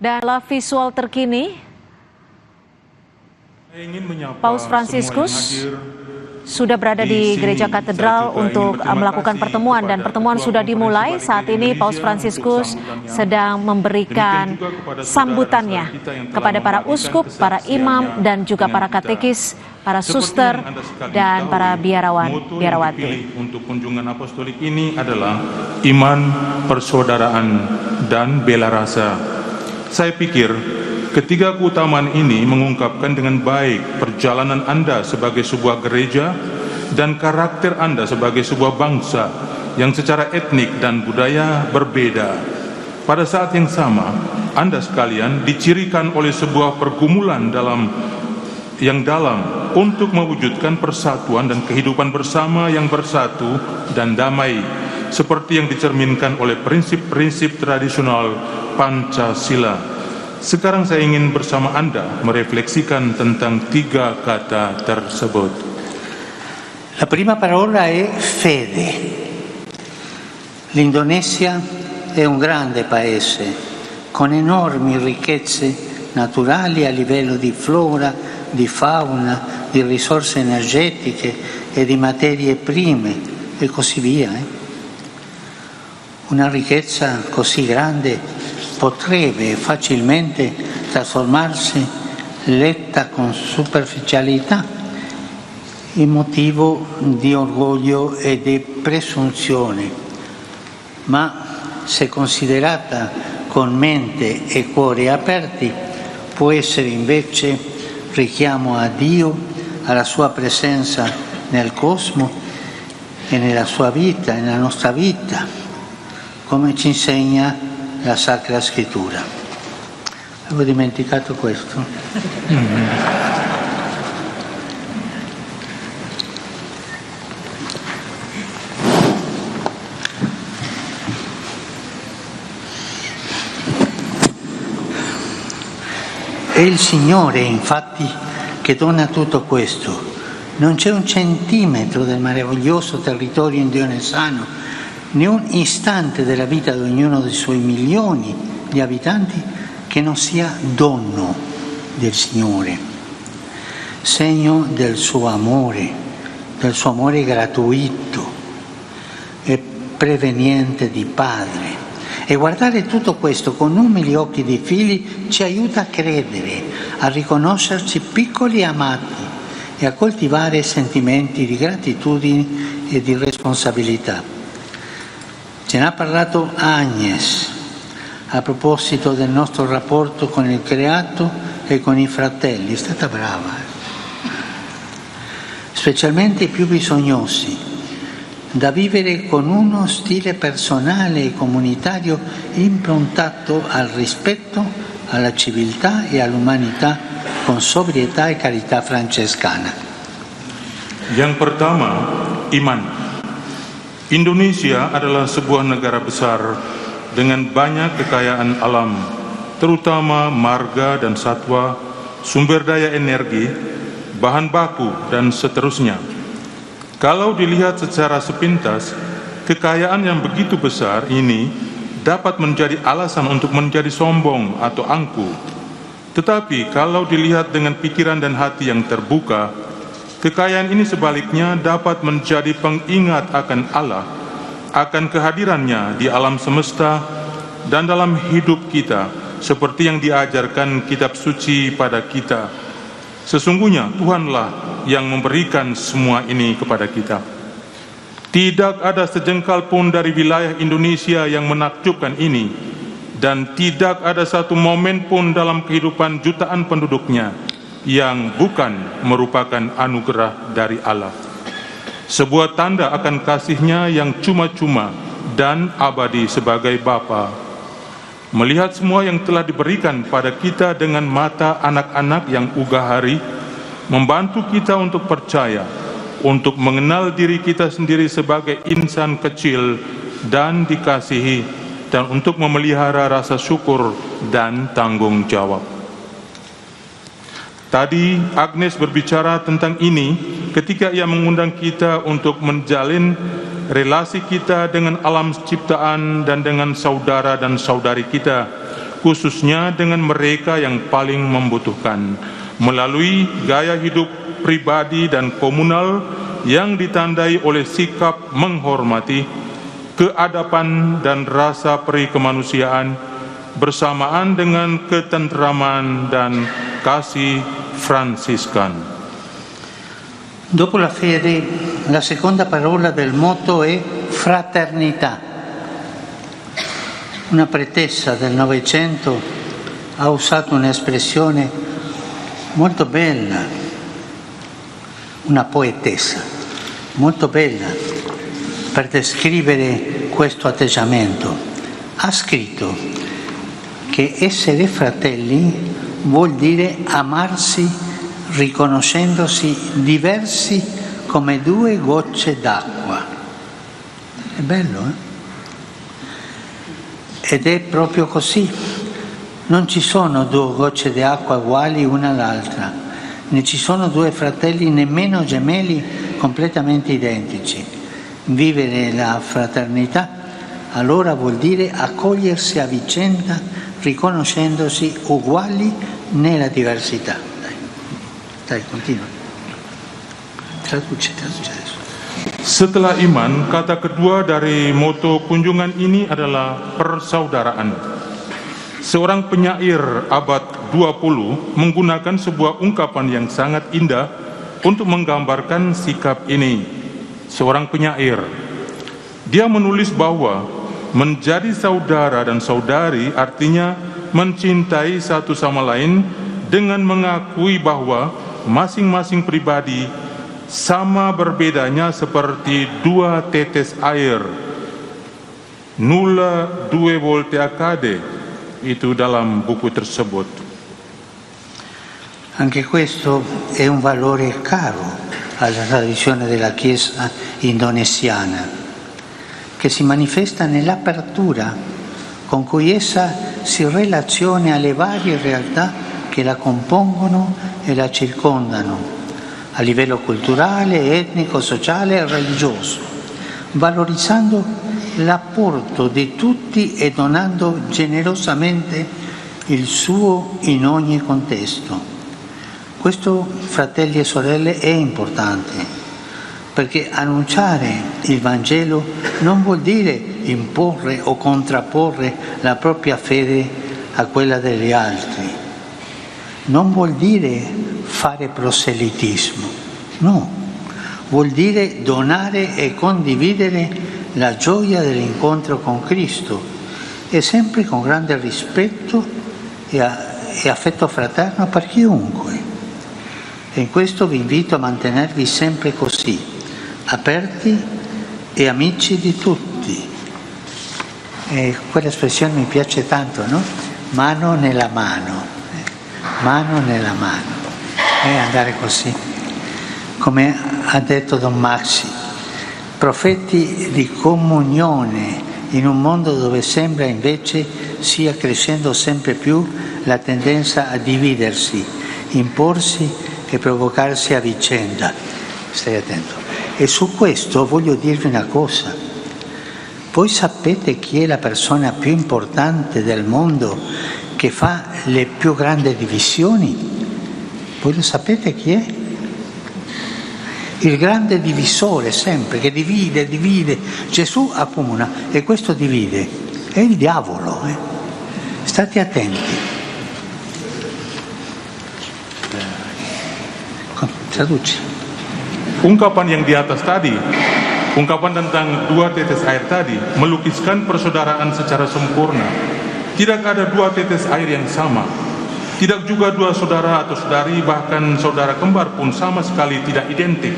Dan visual terkini, Paus Fransiskus sudah berada di Gereja Katedral untuk melakukan pertemuan, dan pertemuan sudah dimulai. Saat ini Paus Fransiskus sedang memberikan sambutannya kepada para uskup, para imam, dan juga para katekis, para suster, dan para biarawati. Untuk kunjungan apostolik ini adalah iman, persaudaraan, dan bela rasa. Saya pikir ketiga keutamaan ini mengungkapkan dengan baik perjalanan Anda sebagai sebuah gereja dan karakter Anda sebagai sebuah bangsa yang secara etnik dan budaya berbeda. Pada saat yang sama, Anda sekalian dicirikan oleh sebuah pergumulan yang dalam untuk mewujudkan persatuan dan kehidupan bersama yang bersatu dan damai, seperti yang dicerminkan oleh prinsip-prinsip tradisional Pancasila. Sekarang saya ingin bersama Anda merefleksikan tentang tiga kata tersebut. La prima parola è fede. L'Indonesia è un grande paese con enormi ricchezze naturali a livello di flora, di fauna, di risorse energetiche e di materie prime e così via. Una ricchezza così grande potrebbe facilmente trasformarsi, letta con superficialità, in motivo di orgoglio e di presunzione, ma se considerata con mente e cuore aperti può essere invece richiamo a Dio, alla sua presenza nel cosmo e nella sua vita, nella nostra vita, come ci insegna la Sacra Scrittura. Avevo dimenticato questo. È il Signore, infatti, che dona tutto questo. Non c'è un centimetro del meraviglioso territorio indonesano, né un istante della vita di ognuno dei suoi milioni di abitanti che non sia dono del Signore, segno del suo amore gratuito e preveniente di Padre. E guardare tutto questo con umili occhi di figli ci aiuta a credere, a riconoscerci piccoli e amati e a coltivare sentimenti di gratitudine e di responsabilità. Ce n'ha parlato Agnes a proposito del nostro rapporto con il creato e con i fratelli. È stata brava, specialmente i più bisognosi, da vivere con uno stile personale e comunitario improntato al rispetto, alla civiltà e all'umanità con sobrietà e carità francescana. Yang pertama, iman. Indonesia adalah sebuah negara besar dengan banyak kekayaan alam, terutama marga dan satwa, sumber daya energi, bahan baku, dan seterusnya. Kalau dilihat secara sepintas, kekayaan yang begitu besar ini dapat menjadi alasan untuk menjadi sombong atau angkuh. Tetapi kalau dilihat dengan pikiran dan hati yang terbuka, kekayaan ini sebaliknya dapat menjadi pengingat akan Allah, akan kehadirannya di alam semesta dan dalam hidup kita, seperti yang diajarkan kitab suci pada kita. Sesungguhnya Tuhanlah yang memberikan semua ini kepada kita. Tidak ada sejengkal pun dari wilayah Indonesia yang menakjubkan ini, dan tidak ada satu momen pun dalam kehidupan jutaan penduduknya yang bukan merupakan anugerah dari Allah. Sebuah tanda akan kasih-Nya yang cuma-cuma dan abadi sebagai Bapa. Melihat semua yang telah diberikan pada kita dengan mata anak-anak yang ugahari, membantu kita untuk percaya, untuk mengenal diri kita sendiri sebagai insan kecil dan dikasihi, dan untuk memelihara rasa syukur dan tanggung jawab. Tadi Agnes berbicara tentang ini ketika ia mengundang kita untuk menjalin relasi kita dengan alam ciptaan dan dengan saudara dan saudari kita khususnya dengan mereka yang paling membutuhkan, melalui gaya hidup pribadi dan komunal yang ditandai oleh sikap menghormati, keadaban dan rasa peri kemanusiaan, bersamaan dengan ketentraman dan kasih Fransiskan. Dopo la fede, la seconda parola del motto è fraternità. Una pretesa del Novecento ha usato un'espressione molto bella, una poetessa molto bella per descrivere questo atteggiamento. Ha scritto che essere fratelli vuol dire amarsi riconoscendosi diversi come due gocce d'acqua. È bello, eh? Ed è proprio così. Non ci sono due gocce di acqua uguali una all'altra, né ci sono due fratelli nemmeno gemelli completamente identici. Vivere la fraternità allora vuol dire accogliersi a vicenda riconoscendosi uguali nella diversità. Dai, continua. Traduce adesso. Setelah iman, kata kedua dari moto kunjungan ini adalah persaudaraan. Seorang penyair abad 20 menggunakan sebuah ungkapan yang sangat indah untuk menggambarkan sikap ini. Seorang penyair, dia menulis bahwa menjadi saudara dan saudari artinya mencintai satu sama lain dengan mengakui bahwa masing-masing pribadi sama berbedanya seperti dua tetes air. Nulla due volte accade, itu dalam buku tersebut. Anche questo è un valore caro alla tradizione della Chiesa indonesiana, che si manifesta nell'apertura con cui essa si relaziona alle varie realtà che la compongono e la circondano, a livello culturale, etnico, sociale e religioso, valorizzando l'apporto di tutti e donando generosamente il suo in ogni contesto. Questo, fratelli e sorelle, è importante, perché annunciare il Vangelo non vuol dire imporre o contrapporre la propria fede a quella degli altri. Non vuol dire fare proselitismo, no, vuol dire donare e condividere la gioia dell'incontro con Cristo e sempre con grande rispetto e affetto fraterno per chiunque. E in questo vi invito a mantenervi sempre così, aperti e amici di tutti. E quell'espressione mi piace tanto, no? Mano nella mano. Mano nella mano, e andare così, come ha detto Don Maxi, profeti di comunione in un mondo dove sembra invece sia crescendo sempre più la tendenza a dividersi, imporsi e provocarsi a vicenda. Stai attento. E su questo voglio dirvi una cosa. Voi sapete chi è la persona più importante del mondo che fa le più grandi divisioni? Voi lo sapete chi è? Il grande divisore sempre, che divide. Gesù accomuna e questo divide. È il diavolo. State attenti. Traduci. Ungkapan yang di atas tadi, ungkapan tentang dua tetes air tadi, melukiskan persaudaraan secara sempurna. Tidak ada dua tetes air yang sama. Tidak juga dua saudara atau saudari, bahkan saudara kembar pun sama sekali tidak identik.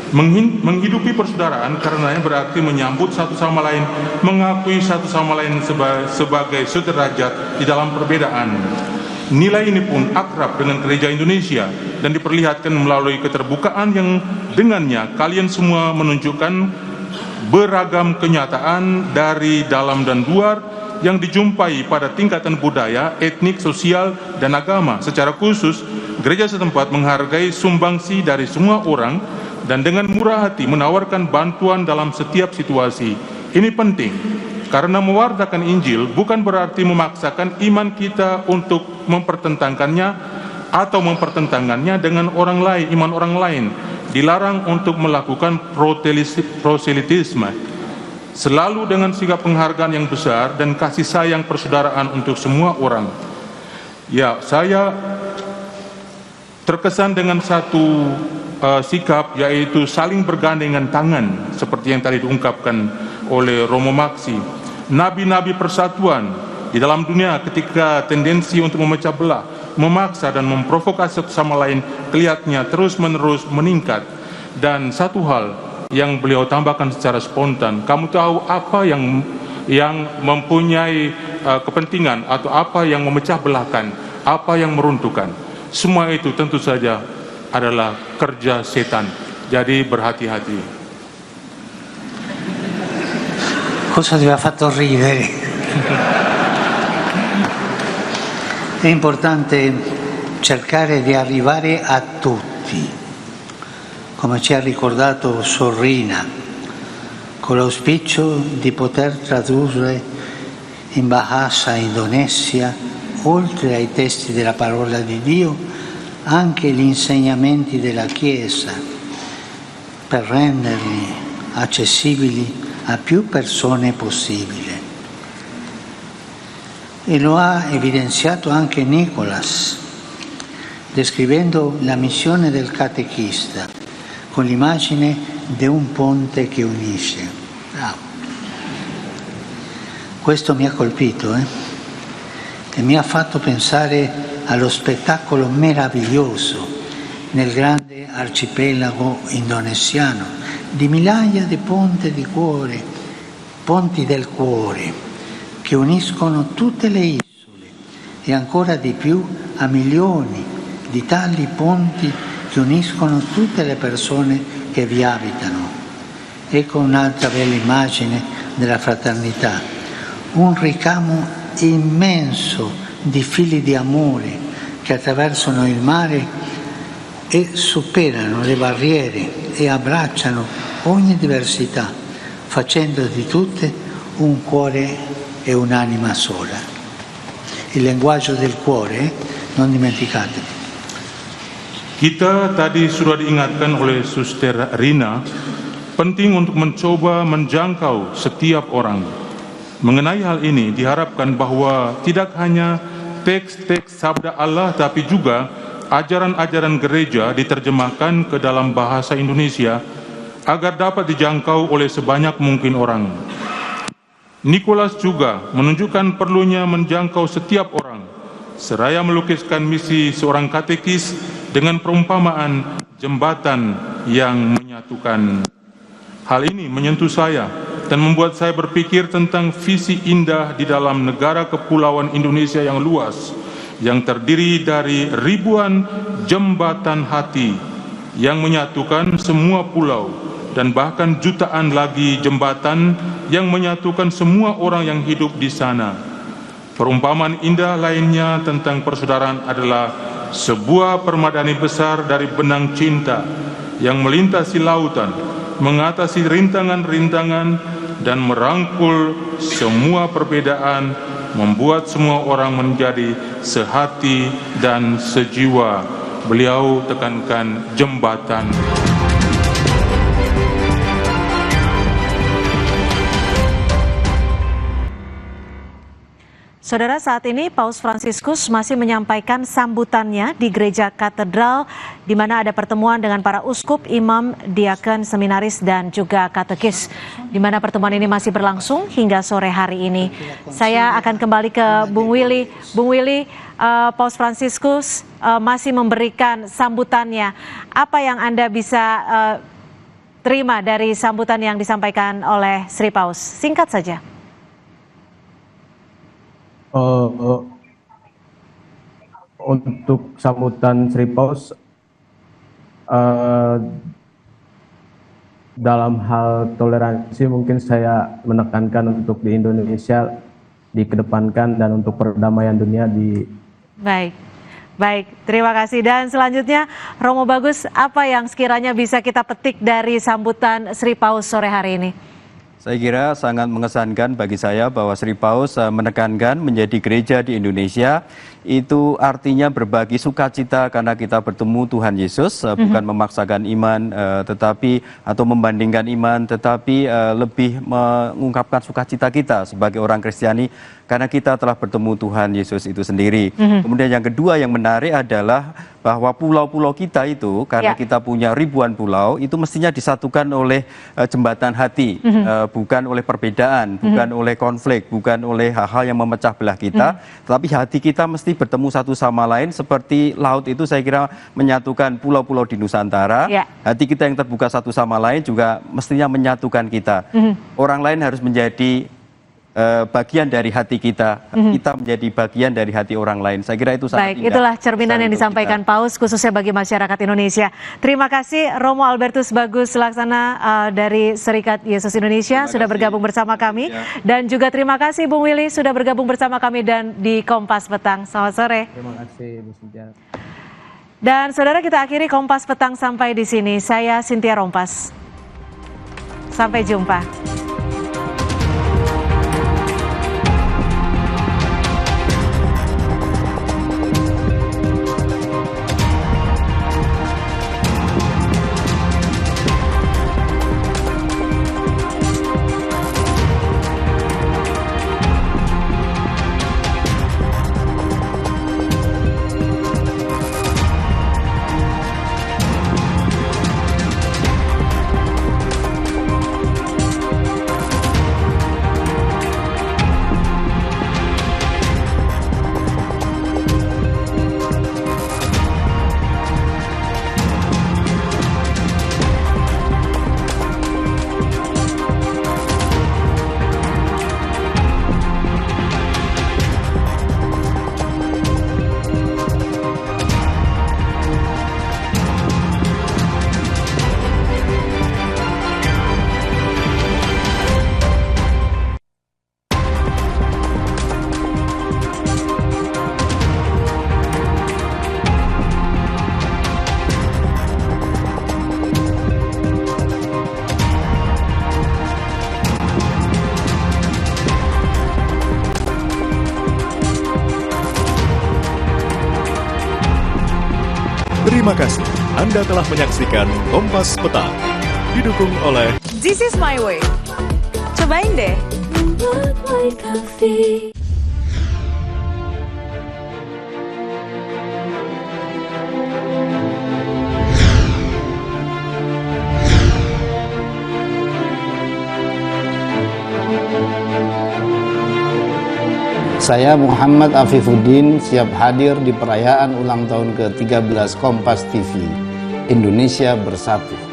Menghidupi persaudaraan karenanya berarti menyambut satu sama lain, mengakui satu sama lain sebagai sederajat di dalam perbedaan. Nilai ini pun akrab dengan gereja Indonesia dan diperlihatkan melalui keterbukaan yang dengannya kalian semua menunjukkan beragam kenyataan dari dalam dan luar yang dijumpai pada tingkatan budaya, etnik, sosial, dan agama. Secara khusus, gereja setempat menghargai sumbangsi dari semua orang dan dengan murah hati menawarkan bantuan dalam setiap situasi. Ini penting, karena mewartakan Injil bukan berarti memaksakan iman kita untuk mempertentangkannya atau mempertentangkannya dengan orang lain, iman orang lain. Dilarang untuk melakukan proselitisme, selalu dengan sikap penghargaan yang besar dan kasih sayang persaudaraan untuk semua orang. Ya, saya terkesan dengan satu sikap, yaitu saling bergandengan tangan seperti yang tadi diungkapkan oleh Romo Maksi. Nabi-nabi persatuan di dalam dunia ketika tendensi untuk memecah belah, memaksa dan memprovokasi satu sama lain kelihatannya terus-menerus meningkat. Dan satu hal yang beliau tambahkan secara spontan, kamu tahu apa yang mempunyai kepentingan atau apa yang memecah belahkan, apa yang meruntuhkan. Semua itu tentu saja adalah kerja setan. Jadi berhati-hati. Cosa ti ha fatto ridere? È importante cercare di arrivare a tutti, come ci ha ricordato Sorrina, con l'auspicio di poter tradurre in Bahasa Indonesia, oltre ai testi della parola di Dio, anche gli insegnamenti della Chiesa, per renderli accessibili a più persone possibile. E lo ha evidenziato anche Nicolas, descrivendo la missione del catechista con l'immagine di un ponte che unisce. Bravo. Questo mi ha colpito e mi ha fatto pensare allo spettacolo meraviglioso nel grande arcipelago indonesiano di migliaia di ponti del cuore, che uniscono tutte le isole e ancora di più a milioni di tali ponti che uniscono tutte le persone che vi abitano. Ecco un'altra bella immagine della fraternità, un ricamo immenso di fili di amore che attraversano il mare e superano le barriere e abbracciano ogni diversità, facendo di tutte un cuore e un'anima sola. Il linguaggio del cuore, non dimenticatevi. Kita tadi sudah diingatkan oleh Suster Rina, penting untuk mencoba menjangkau setiap orang. Mengenai hal ini diharapkan bahwa tidak hanya teks-teks sabda Allah, tapi juga ajaran-ajaran gereja diterjemahkan ke dalam bahasa Indonesia agar dapat dijangkau oleh sebanyak mungkin orang. Nicholas juga menunjukkan perlunya menjangkau setiap orang, seraya melukiskan misi seorang katekis dengan perumpamaan jembatan yang menyatukan. Hal ini menyentuh saya dan membuat saya berpikir tentang visi indah di dalam negara kepulauan Indonesia yang luas, yang terdiri dari ribuan jembatan hati yang menyatukan semua pulau, dan bahkan jutaan lagi jembatan yang menyatukan semua orang yang hidup di sana. Perumpamaan indah lainnya tentang persaudaraan adalah sebuah permadani besar dari benang cinta yang melintasi lautan, mengatasi rintangan-rintangan, dan merangkul semua perbedaan, membuat semua orang menjadi sehati dan sejiwa. Beliau tekankan jembatan. Saudara, saat ini Paus Fransiskus masih menyampaikan sambutannya di Gereja Katedral, di mana ada pertemuan dengan para uskup, imam, diaken, seminaris, dan juga katekis, di mana pertemuan ini masih berlangsung hingga sore hari ini. Saya akan kembali ke Bung Willy. Bung Willy, Paus Fransiskus masih memberikan sambutannya. Apa yang Anda bisa terima dari sambutan yang disampaikan oleh Sri Paus? Singkat saja. Untuk sambutan Sri Paus dalam hal toleransi mungkin saya menekankan untuk di Indonesia dikedepankan dan untuk perdamaian dunia di. Baik, terima kasih. Dan selanjutnya Romo Bagus, apa yang sekiranya bisa kita petik dari sambutan Sri Paus sore hari ini? Saya kira sangat mengesankan bagi saya bahwa Sri Paus menekankan menjadi gereja di Indonesia itu artinya berbagi sukacita karena kita bertemu Tuhan Yesus, bukan memaksakan iman tetapi atau membandingkan iman, tetapi lebih mengungkapkan sukacita kita sebagai orang Kristiani karena kita telah bertemu Tuhan Yesus itu sendiri. Kemudian yang kedua yang menarik adalah bahwa pulau-pulau kita itu, karena kita punya ribuan pulau, itu mestinya disatukan oleh jembatan hati, bukan oleh perbedaan, bukan oleh konflik, bukan oleh hal-hal yang memecah belah kita, tetapi hati kita mesti bertemu satu sama lain, seperti laut itu saya kira menyatukan pulau-pulau di Nusantara, hati kita yang terbuka satu sama lain juga mestinya menyatukan kita. Orang lain harus menjadi bagian dari hati kita, kita menjadi bagian dari hati orang lain. Saya kira itu sangat indah. Itulah cerminan yang disampaikan Paus khususnya bagi masyarakat Indonesia. Terima kasih Romo Albertus Bagus Laksana dari Serikat Yesus Indonesia sudah bergabung bersama kami, dan juga terima kasih Bung Willy sudah bergabung bersama kami dan di Kompas Petang. Selamat sore. Terima kasih Bu Cynthia. Dan saudara, kita akhiri Kompas Petang sampai di sini. Saya Cynthia Rompas. Sampai jumpa. Terima kasih Anda telah menyaksikan Kompas Petang. Didukung oleh This is my way. Cobain deh. Saya Muhammad Afifuddin siap hadir di perayaan ulang tahun ke-13 Kompas TV. Indonesia Bersatu.